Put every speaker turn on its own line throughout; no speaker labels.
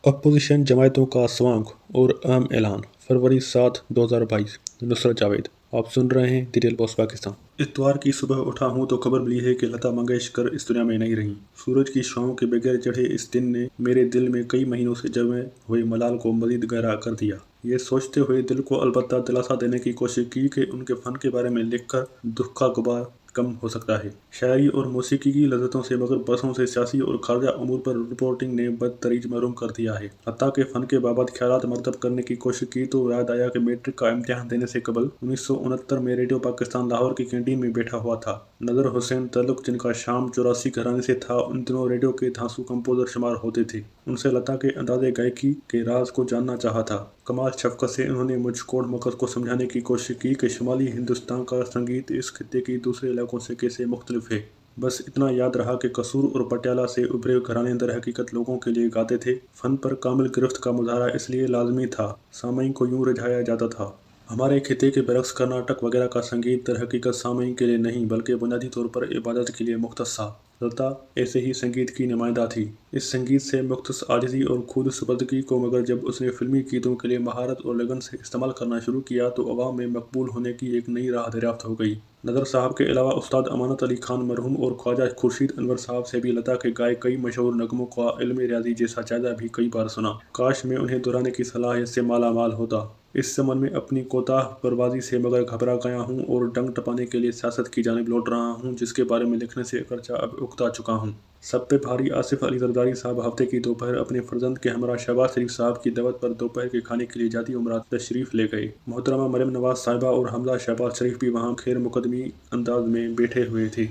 Opposition जमायतों का स्वांग और अहम ऐलान। फरवरी 7, 2022। नुसरत जावेद। आप सुन रहे हैं द डेली पोस्ट पाकिस्तान। इतवार की सुबह उठा हूँ तो खबर मिली है कि लता मंगेशकर इस दुनिया में नहीं रहीं। सूरज की छांव के बगैर चढ़े इस दिन ने मेरे दिल में कई महीनों से जमे हुए मलाल को मजीद गहरा कर दिया। ये सोचते हुए दिल को अलबत्ता दिलासा देने की कोशिश की कि उनके फन के बारे में लिखकर दुख का गुबार कम हो सकता है। शायरी और मौसीकी की लज़्ज़तों से मगर बरसों से सियासी और खारजा उमूर पर रिपोर्टिंग ने बदतरीज महरूम कर दिया है। लता के फन के बाबत ख्यालात मरतब करने की कोशिश की तो याद आया कि मैट्रिक का इम्तिहान देने से कबल 1969 में रेडियो पाकिस्तान लाहौर की कैंटीन में बैठा हुआ था। नदर हुसैन तल्लुक, जिनका शाम 84 घराने से था, उन दिनों रेडियो के धांसू कंपोजर शुमार होते थे। उनसे लता के अंदाज़े गायकी के राज को जानना चाहा था। कमाल शफ़क़त से उन्होंने मुझ कोड मकस को समझाने की कोशिश की कि शुमाली हिंदुस्तान का संगीत इस खित्ते की दूसरे इलाकों से कैसे मुख्तलिफ है। बस इतना याद रहा कि कसूर और पटियाला से उभरे घराने दर हकीकत लोगों के लिए गाते थे। फन पर कामिल गिरफ्त का मुजाहरा इसलिए लाजमी था, सामईन को यूं रिझाया जाता था। हमारे खित्ते के बरक्स कर्नाटक वगैरह का संगीत दर हकीकत सामईन के लिए नहीं बल्कि बुनियादी तौर पर इबादत के लिए मुख्तस था। लता ऐसे ही संगीत की नुमाइंदा थी। इस संगीत से मुख्तस आजिज़ी और खुद सुपरदगी को मगर जब उसने फिल्मी गीतों के लिए महारत और लगन से इस्तेमाल करना शुरू किया तो अवाम में मकबूल होने की एक नई राह दरियाफ्त हो गई। नदर साहब के अलावा उस्ताद अमानत अली खान मरहूम और ख्वाजा खुर्शीद अनवर साहब से भी लता के गाए कई मशहूर नगमों का इल्म रियाजी जैसा जायजा भी कई बार सुना। काश मैं उन्हें दोहराने की सलाहियत से माला माल होता। इस समन में अपनी कोताह परवाज़ी से मगर घबरा गया हूँ और डंग टपाने के लिए सियासत की जानिब लौट रहा हूँ, जिसके बारे में लिखने से अगरचा अब उकता चुका हूँ। सब पे भारी आसिफ अली जरदारी साहब हफ्ते की दोपहर अपने फर्जंद के हमरा शहबाज शरीफ साहब की दावत पर दोपहर के खाने के लिए जाती उमरा तशरीफ़ ले गए। मोहतरमा मरियम नवाज साहिबा और हमजा शहबाज शरीफ भी वहाँ खैर मुकदमी अंदाज में बैठे हुए थे।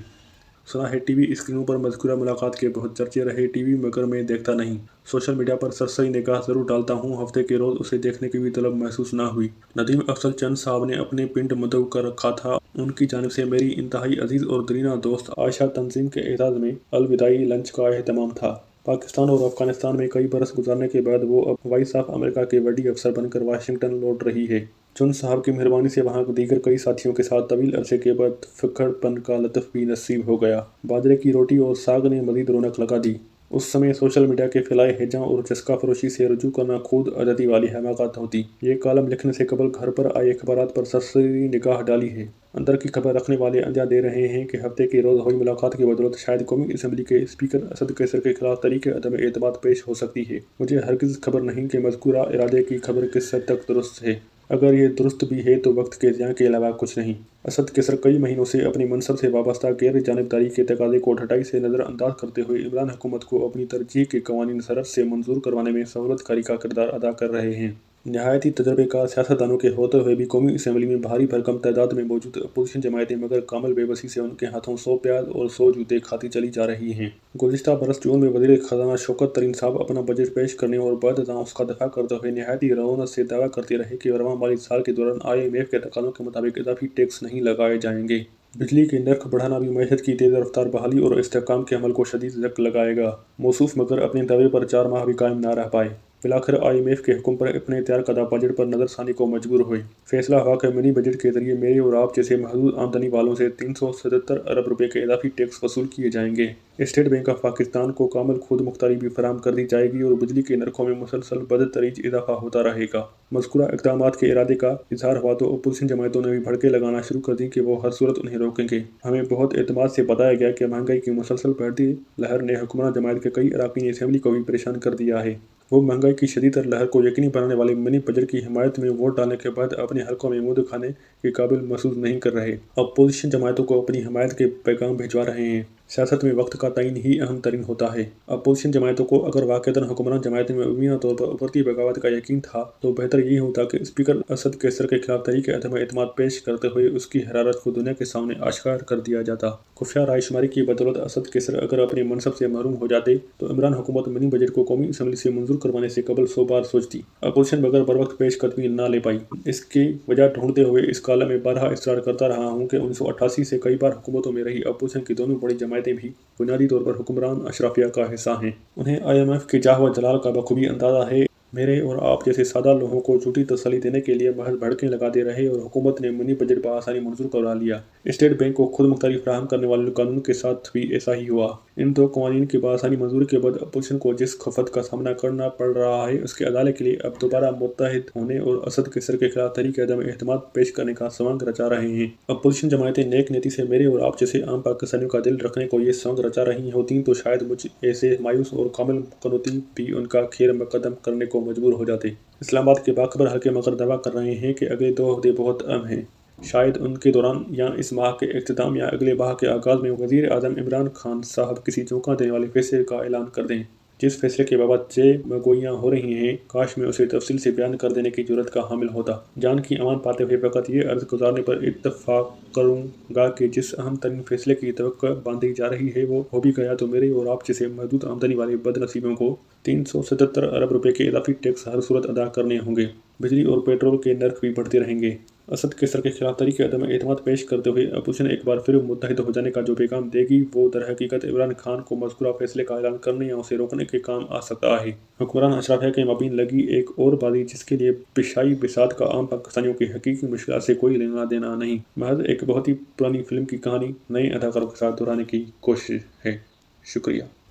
सुना है टीवी स्क्रीनों पर मज़कूरा मुलाकात के बहुत चर्चे रहे। टीवी मगर मैं देखता नहीं, सोशल मीडिया पर सरसरी निगाह ज़रूर डालता हूँ। हफ्ते के रोज़ उसे देखने की भी तलब महसूस ना हुई। नदीम अफजल चंद साहब ने अपने पिंड मुद्दऊ कर रखा था। उनकी जानिब से मेरी इंतहाई अजीज़ और दरीना दोस्त आयशा तंजीम के एजाज़ में अलविदाई लंच का एहतमाम था। पाकिस्तान और अफगानिस्तान में कई बरस गुजारने के बाद वो अब वॉइस ऑफ अमेरिका के वडी अफसर बनकर वाशिंगटन लौट रही है। चुन साहब की मेहरबानी से वहाँ दीगर कई साथियों के साथ तवील अरसे के बाद फिक्कड़पन का लुत्फ़ भी नसीब हो गया। बाजरे की रोटी और साग ने मज़ीद रौनक लगा दी। उस समय सोशल मीडिया के फैलाए हिज्जा और चस्का फरोशी से रुजू करना खुद आज़ादी वाली हमाकत होती। ये कॉलम लिखने से कबल घर पर आए अखबारात पर सरसरी निगाह डाली है। अंदर की खबर रखने वाले अंजा दे रहे हैं कि हफ्ते के रोज़ हुई मुलाकात की बदौलत शायद कौमी असम्बली के स्पीकर असद कैसर के खिलाफ तरीके अदम एतमाद पेश हो सकती है। मुझे हरगिज़ खबर नहीं कि मज़कूरा इरादे की खबर किस हद तक दुरुस्त है। अगर ये दुरुस्त भी है तो वक्त के ज़ियां के अलावा कुछ नहीं। असद कैसर कई महीनों से अपनी मनसब से वाबस्ता गैर जानिबदारी के तकाज़े को ढटाई से नज़रअंदाज करते हुए इमरान हुकूमत को अपनी तरजीह के कवानीन सरहद से मंजूर करवाने में सहूलतकारी का किरदार अदा कर रहे हैं। नहायती तजर्बेकार सियासतदानों के होते हुए भी कौमी असम्बली में भारी भरकम तादाद में मौजूद अपोजिशन जमायतें मगर कामिल बेबसी से उनके हाथों 100 प्याज और 100 जूते खाती चली जा रही हैं। गुज़िश्ता बरस जून में वज़ीर ख़जाना शौकत तरीन साहब अपना बजट पेश करने और बादशाह उसका दफा करते हुए नहायती रौनक से दावा करते रहे कि रवां माली साल के दौरान IMF के तकाज़ों के मुताबिक इजाफी टैक्स नहीं लगाए जाएंगे। बिजली के नर्ख बढ़ाना भी मईशत की तेज़ रफ्तार बहाली और इस्तेहकाम के अमल को शदीद जक लगाएगा। मौसूफ मगर अपने दावे पर 4 माह भी कायम न रह पाए। फिलआखिर IMF के हुक्म पर अपने तैयार करदा बजट पर नज़रसानी को मजबूर हुए। फैसला हुआ कि मिनी बजट के जरिए मेरे और आप जैसे महदूद आमदनी वालों से 377 अरब रुपए के इजाफी टैक्स वसूल किए जाएंगे। स्टेट बैंक ऑफ पाकिस्तान को कामिल खुद मुख्तारी भी फराहम कर दी जाएगी और बिजली के नरखों में मुसलसल बदतरीज इजाफा होता रहेगा। मज़कूरा इक़दामात के इरादे का इजहार हुआ तो अपोजिशन जमायतों ने भी भड़के लगाना शुरू कर दी कि वो हर सूरत उन्हें रोकेंगे। हमें बहुत एतमाद से बताया गया कि महंगाई की मुसलसल बढ़ती लहर ने हुक्मरान जमायत के कई अरकान असम्बली को भी परेशान कर दिया है। वो महंगाई की शदीद लहर को यकीनी बनाने वाले मिनी बजट की हिमायत में वोट डालने के बाद अपने हलकों में मुंह दिखाने के काबिल महसूस नहीं कर रहे। अपोजिशन जमायतों को अपनी हिमायत के पैगाम भिजवा रहे हैं। सियासत में वक्त का तयन ही अहम तरीन होता है। अपोजिशन जमायतों को अगर वाक़ईतन हुक्मरान जमायतें में मुबीना तौर पर उभरती बगावत का यकीन था तो बेहतर यही होता कि स्पीकर असद कैसर के खिलाफ तरीके अदम एतमाद पेश करते हुए उसकी हरारत को दुनिया के सामने आश्कार कर दिया जाता। खुफिया रायशुमारी की बदौलत असद कैसर अगर अपने मनसब से महरूम हो जाते तो इमरान हुकूमत मिनी बजट को कौमी असम्बली से मंजूर करवाने से कबल 100 बार सोचती। अपोजिशन मगर बर वक्त पेश कदमी ना ले पाई। इसकी वजह ढूंढते हुए इस कॉलम में बारहा इसरार करता रहा हूँ कि 1988 से कई बार हुकूमतों में रही अपोजिशन की दोनों बड़ी जमायतें भी बुनियादी तौर पर हुक्मरान अशराफिया का हिस्सा हैं। उन्हें IMF के जाह व जलाल का बखूबी अंदाज़ा है। میرے اور آپ جیسے سادہ لوگوں کو جھوٹی تسلی دینے کے لیے محض بھڑکیں لگا دے رہے اور حکومت نے منی بجٹ بآسانی منظور کروا لیا۔ اسٹیٹ بینک کو خود مختاری فراہم کرنے والے قانون کے ساتھ بھی ایسا ہی ہوا۔ ان دو قوانین کی بآسانی منظوری کے بعد اپوزیشن کو جس خفت کا سامنا کرنا پڑ رہا ہے اس کے ازالے کے لیے اب دوبارہ متحد ہونے اور اسد کیسر کے خلاف تحریک عدم اعتماد پیش کرنے کا سوانگ رچا رہے ہیں۔ اپوزیشن جماعتیں نیک نیتی سے میرے اور آپ جیسے عام پاکستانیوں کا دل رکھنے کو یہ سوانگ رچا رہی ہوتیں تو شاید مجھ ایسے مایوس اور کامل قنوتی بھی ان کا خیر مقدم کرنے کو مجبور ہو جاتے۔ اسلام آباد کے باخبر حلقے مگر دعویٰ کر رہے ہیں کہ اگلے 2 ہفتے بہت اہم ہیں۔ شاید ان کے دوران یا اس ماہ کے اختتام یا اگلے ماہ کے آغاز میں وزیر اعظم عمران خان صاحب کسی چونکا دینے والے فیصلے کا اعلان کر دیں۔ جس فیصلے کے بابت گوئیاں ہو رہی ہیں کاش میں اسے تفصیل سے بیان کر دینے کی جرات کا حامل ہوتا۔ جان کی امان پاتے ہوئے فقط یہ عرض گزارنے پر اتفاق کروں گا کہ جس اہم ترین فیصلے کی توقع باندھی جا رہی ہے وہ ہو بھی گیا تو میرے اور آپ جیسے محدود آمدنی والے بد نصیبوں کو 377 ارب روپے کے اضافی ٹیکس ہر صورت ادا کرنے ہوں گے۔ بجلی اور پیٹرول کے نرخ بھی بڑھتے رہیں گے۔ اسد کیسر کے خلاف تحریک عدم اعتماد پیش کرتے ہوئے اپوزیشن ایک بار پھر متحد ہو جانے کا جو پیغام دے گی وہ در حقیقت عمران خان کو مذکورہ فیصلے کا اعلان کرنے یا اسے روکنے کے کام آ سکتا ہے۔ حکمران اشراف کے مابین لگی ایک اور بازی جس کے لیے پیشائی بساط کا عام پاکستانیوں کی حقیقی مشکلات سے کوئی لینا دینا نہیں، محض ایک بہت ہی پرانی فلم کی کہانی نئے اداکاروں کے ساتھ دہرانے کی کوشش ہے۔ شکریہ۔